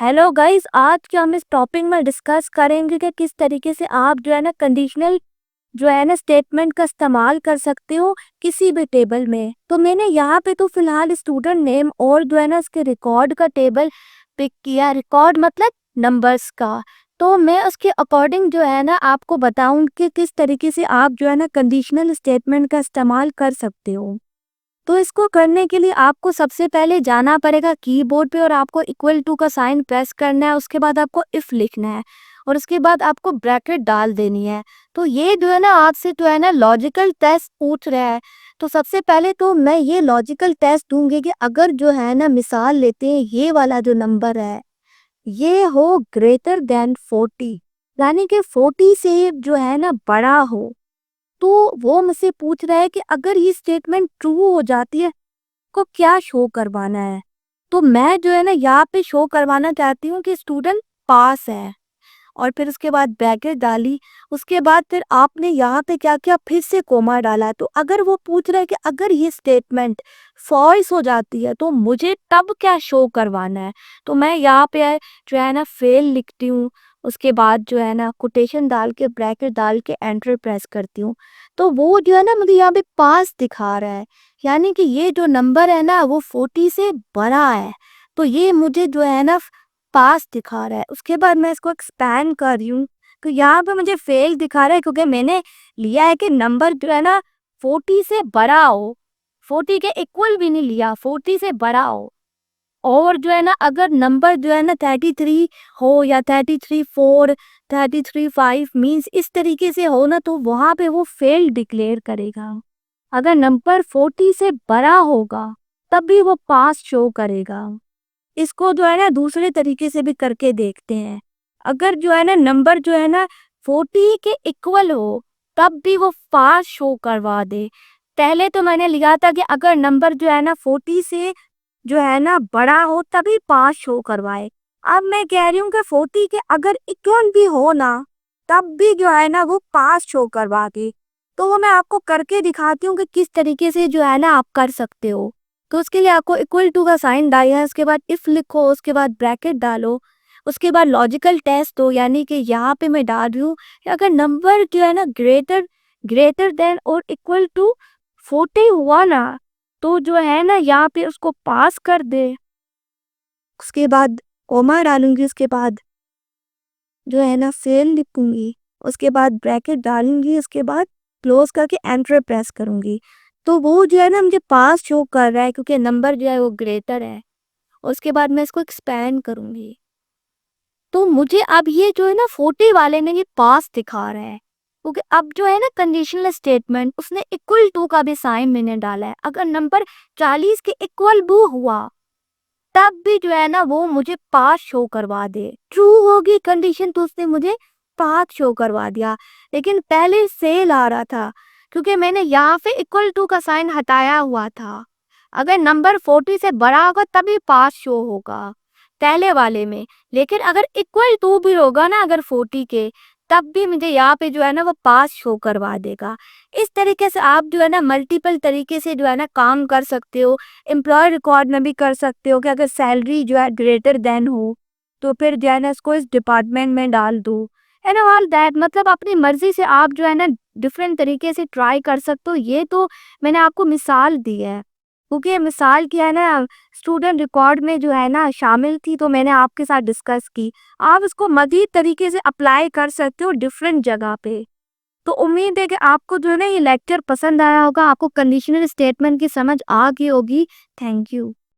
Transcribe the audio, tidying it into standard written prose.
Hello guys, आज के हम इस टॉपिक में डिस्कस करेंगे कि किस तरीके से आप जो है ना कंडीशनल जो है ना स्टेटमेंट का इस्तेमाल कर सकते हो किसी भी टेबल में। तो मैंने यहाँ पे तो फिलहाल स्टूडेंट नेम और जो है ना इसके रिकॉर्ड का टेबल पिक किया। रिकॉर्ड मतलब नंबर्स का। तो मैं उसके अकॉर्डिंग जो है ना आपको बताऊं कि किस तरीके से आप जो है ना कंडीशनल स्टेटमेंट का इस्तेमाल कर सकते हो। तो इसको करने के लिए आपको सबसे पहले जाना पड़ेगा कीबोर्ड पे और आपको इक्वल टू का साइन प्रेस करना है। उसके बाद आपको इफ लिखना है और उसके बाद आपको ब्रैकेट डाल देनी है। तो ये जो है ना आपसे जो है ना लॉजिकल टेस्ट पूछ रहा है। तो सबसे पहले तो मैं ये लॉजिकल टेस्ट दूंगी कि अगर जो है ना मिसाल लेते हैं ये वाला जो नंबर है ये हो ग्रेटर देन 40, यानी कि 40 से जो है ना बड़ा हो, तो वो मुझसे पूछ रहा है कि अगर ये स्टेटमेंट ट्रू हो जाती है को क्या शो करवाना है। तो मैं जो है ना यहाँ पे शो करवाना चाहती हूँ कि स्टूडेंट पास है और फिर उसके बाद ब्रैकेट डाली। उसके बाद फिर आपने यहाँ पे क्या किया, फिर से कोमा डाला। तो अगर वो पूछ रहा है कि अगर ये स्टेटमेंट फॉल्स हो जाती है तो मुझे तब क्या शो करवाना है, तो मैं यहाँ पे जो है ना फेल लिखती हूँ। उसके बाद जो है ना कोटेशन डाल के ब्रैकेट डाल के एंटर प्रेस करती हूँ। तो वो जो है ना मुझे यहाँ पे पास दिखा रहा है, यानी कि ये जो नंबर है ना वो 40 से बड़ा है। तो ये मुझे जो है ना पास दिखा रहा है। उसके बाद मैं इसको एक्सपैंड कर रही हूँ तो यहाँ पे मुझे फेल दिखा रहा है क्योंकि मैंने लिया है कि नंबर जो है ना 40 से बड़ा हो। 40 के इक्वल भी नहीं लिया, 40 से बड़ा हो। और जो है ना अगर नंबर जो है ना 33 हो या 33 4 33 5 मीन्स इस तरीके से हो ना, तो वहाँ पे वो फेल डिक्लेयर करेगा। अगर नंबर 40 से बड़ा होगा तब भी वो पास शो करेगा। इसको जो है ना दूसरे तरीके से भी करके देखते हैं। अगर जो है ना नंबर जो है ना 40 के इक्वल हो तब भी वो पास शो करवा दे। पहले तो मैंने लिखा था कि अगर नंबर जो है ना 40 से जो है ना बड़ा हो तभी पास शो करवाए। अब मैं कह रही हूँ कि 40 के अगर इक्वल भी हो ना तब भी जो है ना वो पास शो करवा दे। तो वो मैं आपको करके दिखाती हूँ कि किस तरीके से जो है ना आप कर सकते हो। तो उसके लिए आपको इक्वल टू का साइन डालना है, उसके बाद इफ लिखो, उसके बाद ब्रैकेट डालो, उसके बाद लॉजिकल टेस्ट दो, यानी कि यहाँ पे मैं डाल रही हूँ कि अगर नंबर जो है ना ग्रेटर ग्रेटर देन और इक्वल टू 40 हुआ ना तो जो है ना यहाँ पे उसको पास कर दे। उसके बाद कोमा डालूंगी, उसके बाद जो है ना फेल लिखूंगी, उसके बाद ब्रैकेट डालूंगी, उसके बाद क्लोज करके एंटर प्रेस करूंगी। तो वो जो है ना मुझे पास शो कर रहा है क्योंकि नंबर जो है वो ग्रेटर है। उसके बाद मैं इसको एक्सपैंड करूंगी तो मुझे अब ये जो है ना 40 वाले ने ये पास दिखा रहा है क्योंकि अब जो है ना कंडीशनल स्टेटमेंट उसने इक्वल टू का भी साइन मैंने डाला है। अगर नंबर 40 के इक्वल भी हुआ तब भी जो है ना वो मुझे पास शो करवा दे। ट्रू होगी कंडीशन तो उसने मुझे पास शो करवा दिया। लेकिन पहले सेल आ रहा था क्योंकि मैंने यहाँ पे इक्वल टू का साइन हटाया हुआ था। अगर नंबर 40 से बड़ा होगा तभी पास शो होगा पहले वाले में। लेकिन अगर इक्वल टू भी होगा ना अगर 40 के, तब भी मुझे यहाँ पे जो है ना वो पास शो करवा देगा। इस तरीके से आप जो है ना मल्टीपल तरीके से जो है ना काम कर सकते हो। एम्प्लॉय रिकॉर्ड में भी कर सकते हो कि अगर सैलरी जो है ग्रेटर देन हो तो फिर जो है ना इसको इस डिपार्टमेंट में डाल दो, एंड ऑल दैट। मतलब अपनी मर्जी से आप जो है ना डिफरेंट तरीके से ट्राई कर सकते हो। ये तो मैंने आपको मिसाल दी है क्योंकि मिसाल क्या है ना स्टूडेंट रिकॉर्ड में जो है ना शामिल थी, तो मैंने आपके साथ डिस्कस की। आप इसको मजीद तरीके से अप्लाई कर सकते हो डिफरेंट जगह पे। तो उम्मीद है कि आपको जो है ना ये लेक्चर पसंद आया होगा, आपको कंडीशनल स्टेटमेंट की समझ आ गई होगी। Thank you.